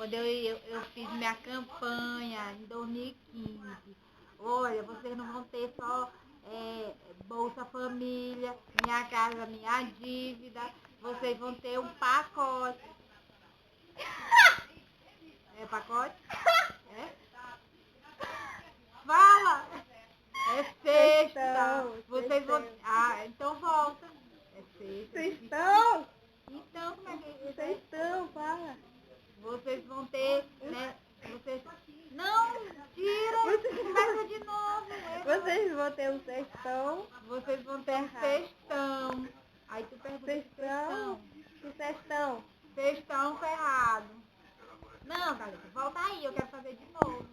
quando eu fiz minha campanha em 2015. Olha, vocês não vão ter só Bolsa Família, Minha Casa Minha Dívida, vocês vão ter um pacote. É pacote? É? Fala! É sexta. Vocês vão. Ah, então volta. É sexta. Sextão? Então, como é que. Sextão, fala. Vocês vão ter, né? Vocês. Não, tira! Começa de novo. Vocês vão ter um sextão. Vocês vão ter um sextão. Aí tu pergunta Sextão? Que sextão? Sextão ferrado. Não, Thalita, volta aí, eu quero fazer de novo.